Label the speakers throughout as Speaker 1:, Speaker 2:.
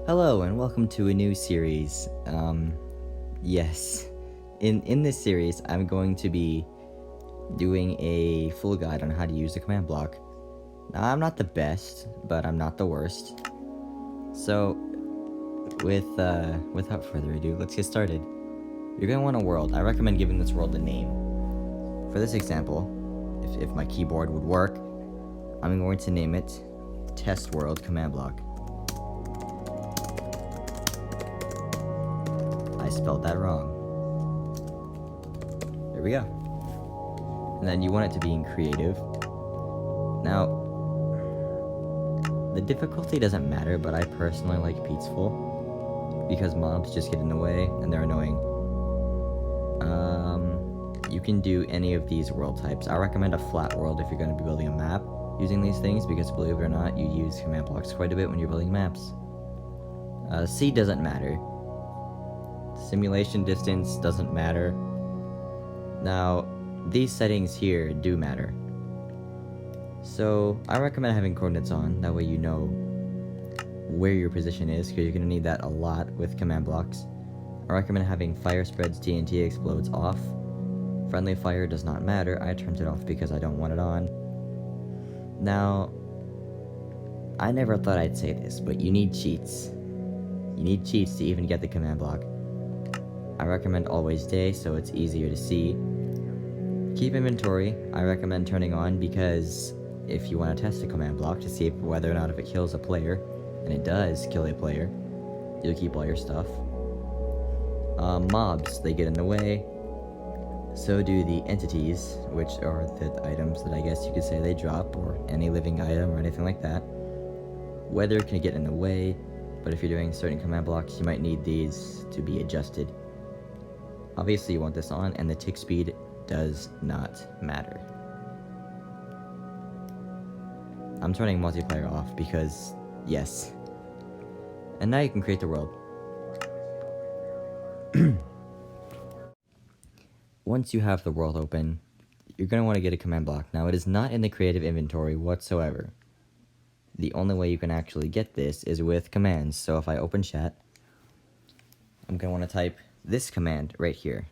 Speaker 1: Hello and welcome to a new series. Yes. In this series, I'm going to be doing a full guide on how to use the command block. Now, I'm not the best, but I'm not the worst. So, without further ado, let's get started. You're gonna want a world. I recommend giving this world a name. For this example, if my keyboard would work, I'm going to name it Test World Command Block. I spelled that wrong. There we go. And then you want it to be in creative. Now, the difficulty doesn't matter, but I personally like peaceful because mobs just get in the way and they're annoying. You can do any of these world types. I recommend a flat world if you're going to be building a map using these things because believe it or not, you use command blocks quite a bit when you're building maps. C doesn't matter. Simulation distance doesn't matter. Now, these settings here do matter. So, I recommend having coordinates on, that way you know where your position is, because you're going to need that a lot with command blocks. I recommend having fire spreads, TNT explodes off. Friendly fire does not matter, I turned it off because I don't want it on. Now, I never thought I'd say this, but you need cheats. You need cheats to even get the command block. I recommend always day, so it's easier to see. Keep inventory, I recommend turning on because if you want to test a command block to see whether or not if it kills a player, and it does kill a player, you'll keep all your stuff. Mobs, they get in the way. So do the entities, which are the items that I guess you could say they drop, or any living item or anything like that. Weather can get in the way, but if you're doing certain command blocks, you might need these to be adjusted. Obviously you want this on, and the tick speed does not matter. I'm turning multiplayer off because, yes. And now you can create the world. Once you have the world open, you're going to want to get a command block. Now, it is not in the creative inventory whatsoever. The only way you can actually get this is with commands. So if I open chat, I'm going to want to type this command right here.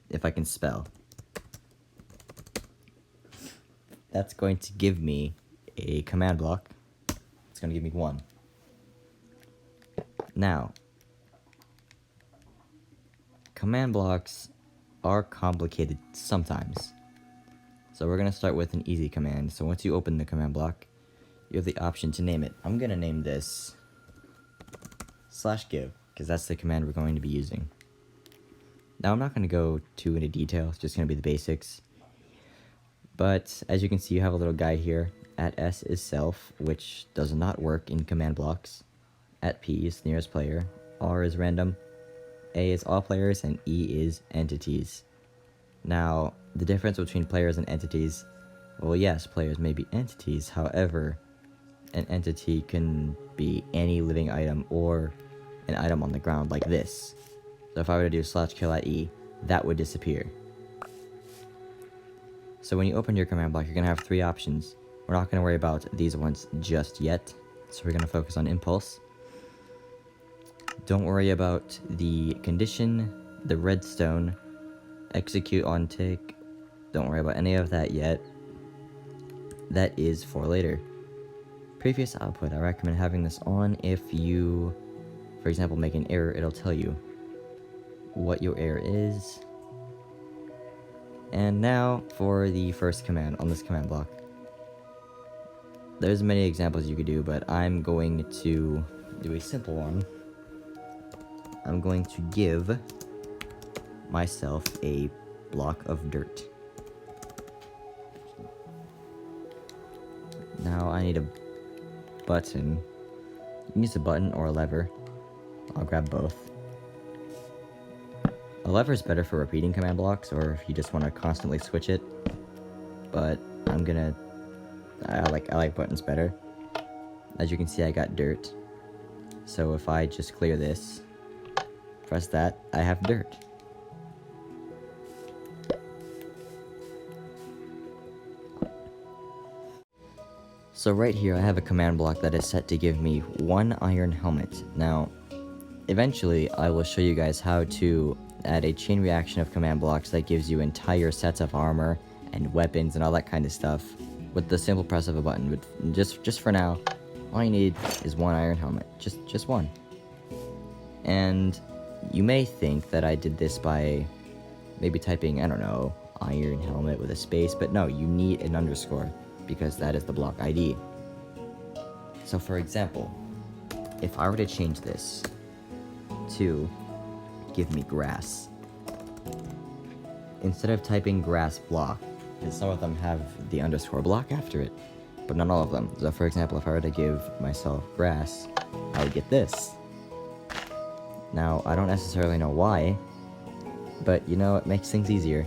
Speaker 1: If I can spell. That's going to give me a command block. It's going to give me one. Now, command blocks are complicated sometimes. So we're going to start with an easy command. So once you open the command block, you have the option to name it. I'm going to name this /give, because that's the command we're going to be using. Now I'm not going to go too into detail, it's just going to be the basics. But as you can see, you have a little guy here. @s is self, which does not work in command blocks. @p is nearest player. R is random. A is all players, and E is entities. Now, the difference between players and entities, well, yes, players may be entities, however, an entity can be any living item or an item on the ground like this. So if I were to do /kill @e, that would disappear. So when you open your command block, you're going to have three options. We're not going to worry about these ones just yet, so we're going to focus on impulse. Don't worry about the condition, the redstone, execute on tick. Don't worry about any of that yet. That is for later. Previous output, I recommend having this on if you, for example, make an error, it'll tell you what your error is. And now for the first command on this command block. There's many examples you could do, but I'm going to do a simple one. I'm going to give myself a block of dirt. Now I need a button. You can use a button or a lever. I'll grab both. A lever is better for repeating command blocks, or if you just want to constantly switch it. But I like buttons better. As you can see, I got dirt. So if I just clear this, press that, I have dirt. So right here I have a command block that is set to give me 1 iron helmet. Now, eventually I will show you guys how to add a chain reaction of command blocks that gives you entire sets of armor and weapons and all that kind of stuff with the simple press of a button. But just for now, all you need is 1 iron helmet. Just one. And you may think that I did this by maybe typing, I don't know, iron helmet with a space, but no, you need an underscore because that is the block ID. So for example, if I were to change this to give me grass, instead of typing grass block, because some of them have the underscore block after it, but not all of them. So for example, if I were to give myself grass, I would get this. Now, I don't necessarily know why, but you know, it makes things easier.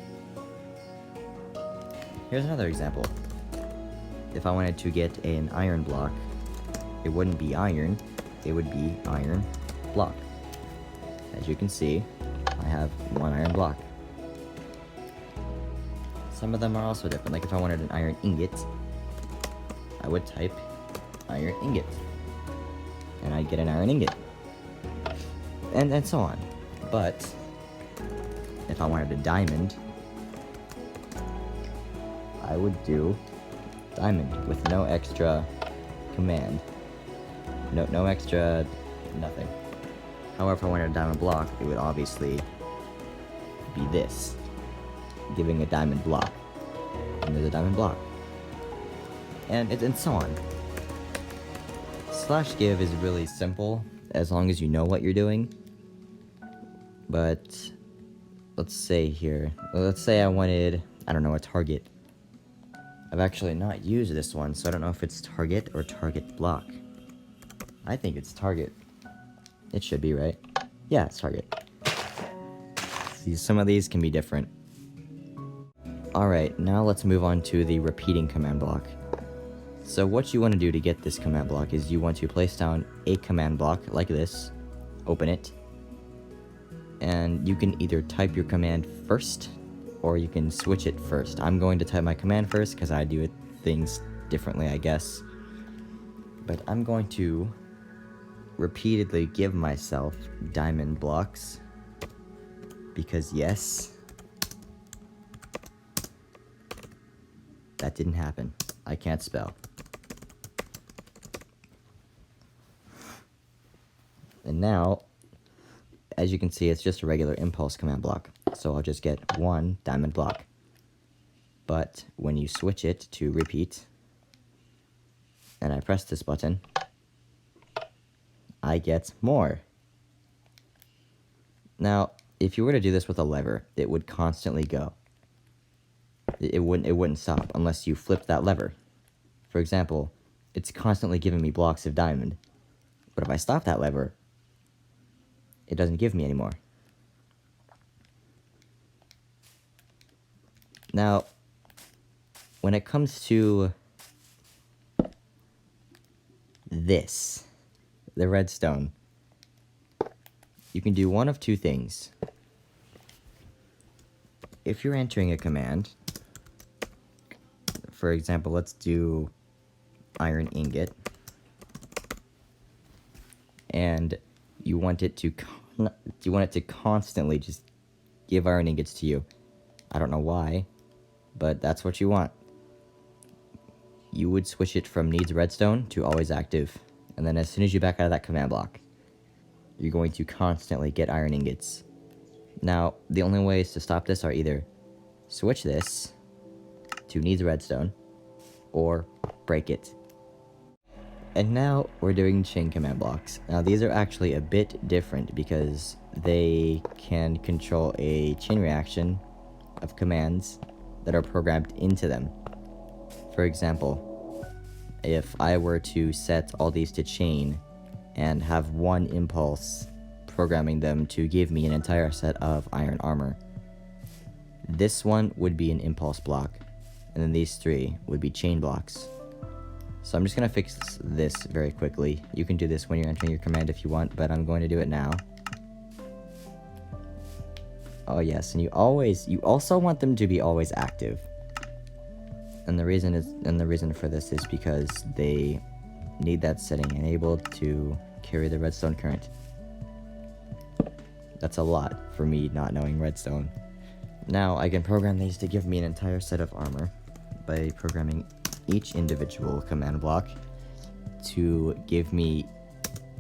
Speaker 1: Here's another example. If I wanted to get an iron block, it wouldn't be iron, it would be iron block. As you can see, I have 1 iron block. Some of them are also different, like if I wanted an iron ingot, I would type iron ingot, and I'd get an iron ingot. And so on. But if I wanted a diamond, I would do diamond with no extra command. No extra nothing. However, if I wanted a diamond block, it would obviously be this, giving a diamond block. And there's a diamond block. And so on. Slash give is really simple as long as you know what you're doing. But let's say I wanted, I don't know, a target. I've actually not used this one, so I don't know if it's target or target block. I think it's target. It should be, right? Yeah, it's target. See, some of these can be different. Alright, now let's move on to the repeating command block. So what you want to do to get this command block is you want to place down a command block like this, open it, and you can either type your command first, or you can switch it first. I'm going to type my command first because I do things differently, I guess. But I'm going to repeatedly give myself diamond blocks, because yes, that didn't happen. I can't spell. And now, as you can see, it's just a regular impulse command block. So I'll just get 1 diamond block. But when you switch it to repeat, and I press this button, I get more. Now, if you were to do this with a lever, it would constantly go. It wouldn't stop unless you flipped that lever. For example, it's constantly giving me blocks of diamond. But if I stop that lever, it doesn't give me anymore. Now, when it comes to this, the redstone, you can do one of two things. If you're entering a command, for example, let's do iron ingot, and you want it to constantly just give iron ingots to you. I don't know why, but that's what you want. You would switch it from needs redstone to always active, and then as soon as you back out of that command block, you're going to constantly get iron ingots. Now, the only ways to stop this are either switch this to needs redstone, or break it. And now we're doing chain command blocks. Now these are actually a bit different because they can control a chain reaction of commands that are programmed into them. For example, if I were to set all these to chain and have one impulse programming them to give me an entire set of iron armor, this one would be an impulse block, and then these three would be chain blocks. So I'm just going to fix this very quickly. You can do this when you're entering your command if you want, but I'm going to do it now. Oh yes, and you also want them to be always active. And the reason for this is because they need that setting enabled to carry the redstone current. That's a lot for me not knowing redstone. Now I can program these to give me an entire set of armor by programming each individual command block to give me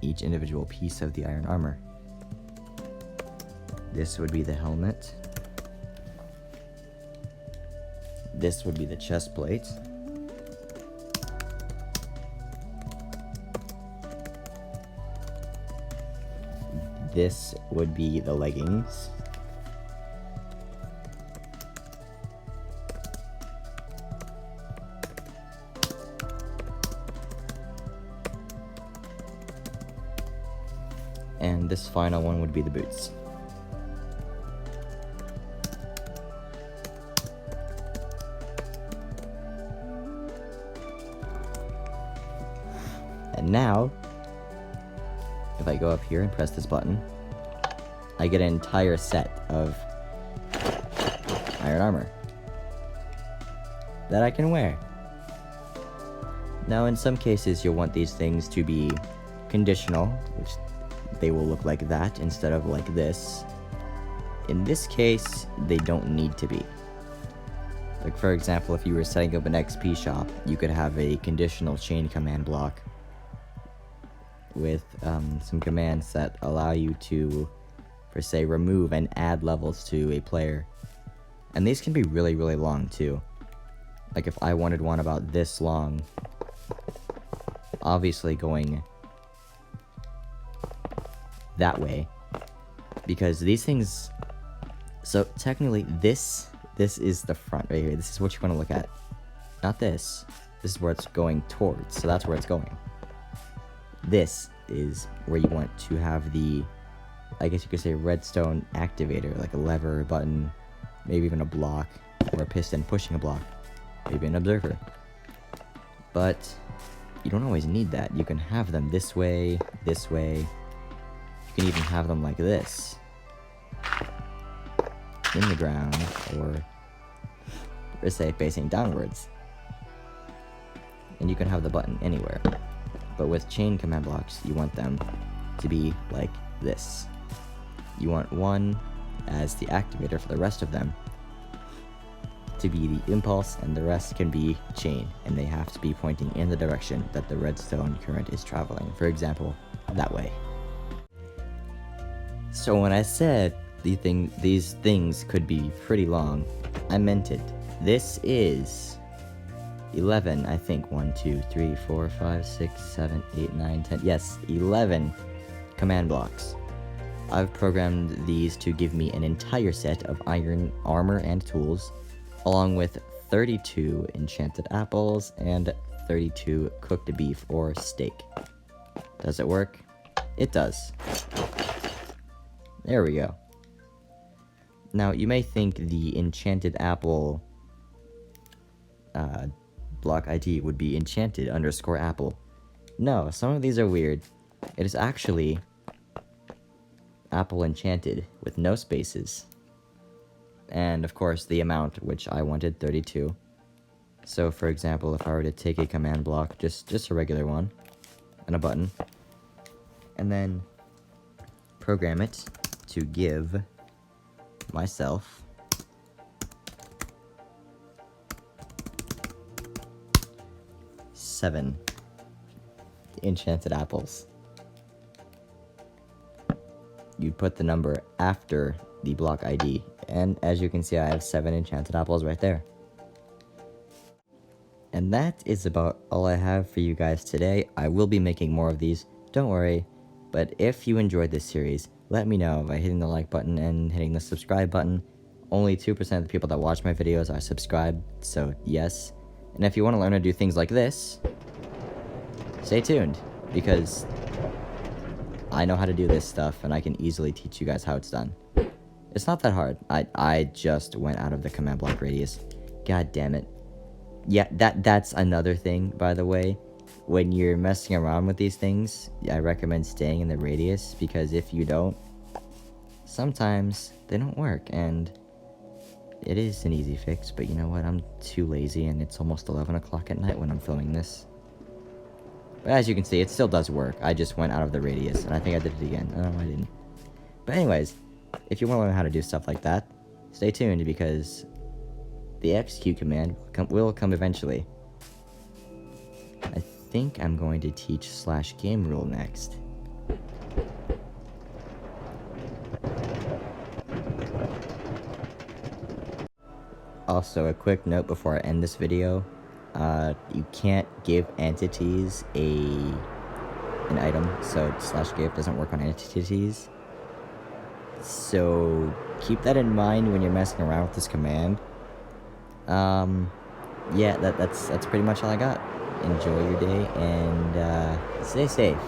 Speaker 1: each individual piece of the iron armor. This would be the helmet. This would be the chest plate. This would be the leggings. And this final one would be the boots. And now, if I go up here and press this button, I get an entire set of iron armor that I can wear. Now, in some cases, you'll want these things to be conditional, which they will look like that instead of like this. In this case, they don't need to be. Like, for example, if you were setting up an XP shop, you could have a conditional chain command block with some commands that allow you to, per se, remove and add levels to a player. And these can be really, really long too. Like if I wanted one about this long, obviously going that way, because these things, so technically this is the front right here. This is what you want to look at, not this. This is where it's going towards, so that's where it's going. This is where you want to have the, I guess you could say, redstone activator, like a lever, a button, maybe even a block, or a piston pushing a block, maybe an observer. But you don't always need that. You can have them this way, this way. You can even have them like this, in the ground, or per se facing downwards. And you can have the button anywhere. But with chain command blocks, you want them to be like this. You want one as the activator for the rest of them to be the impulse, and the rest can be chain, and they have to be pointing in the direction that the redstone current is traveling. For example, that way. So when I said these things could be pretty long, I meant it. This is 11, I think. 1, 2, 3, 4, 5, 6, 7, 8, 9, 10. Yes, 11 command blocks. I've programmed these to give me an entire set of iron armor and tools, along with 32 enchanted apples and 32 cooked beef or steak. Does it work? It does. There we go. Now, you may think the enchanted apple block ID would be enchanted_apple. No, some of these are weird. It is actually apple enchanted with no spaces. And of course the amount, which I wanted, 32. So for example, if I were to take a command block, just a regular one, and a button, and then program it to give myself seven enchanted apples. You put the number after the block ID, and as you can see, I have 7 enchanted apples right there. And that is about all I have for you guys today. I will be making more of these, don't worry. But if you enjoyed this series, let me know by hitting the like button and hitting the subscribe button. Only 2% of the people that watch my videos are subscribed, so yes. And if you want to learn to do things like this, stay tuned, because I know how to do this stuff, and I can easily teach you guys how it's done. It's not that hard. I just went out of the command block radius. God damn it. Yeah, that's another thing, by the way. When you're messing around with these things, I recommend staying in the radius, because if you don't, sometimes they don't work, and it is an easy fix, but you know what? I'm too lazy, and it's almost 11 o'clock at night when I'm filming this. But as you can see, it still does work. I just went out of the radius, and I think I did it again. No, I didn't. But anyways, if you want to learn how to do stuff like that, stay tuned, because the execute command will come eventually. I think I'm going to teach /gamerule next. Also, a quick note before I end this video. You can't give entities an item, so /give doesn't work on entities. So keep that in mind when you're messing around with this command. Yeah, that's pretty much all I got. Enjoy your day, and stay safe.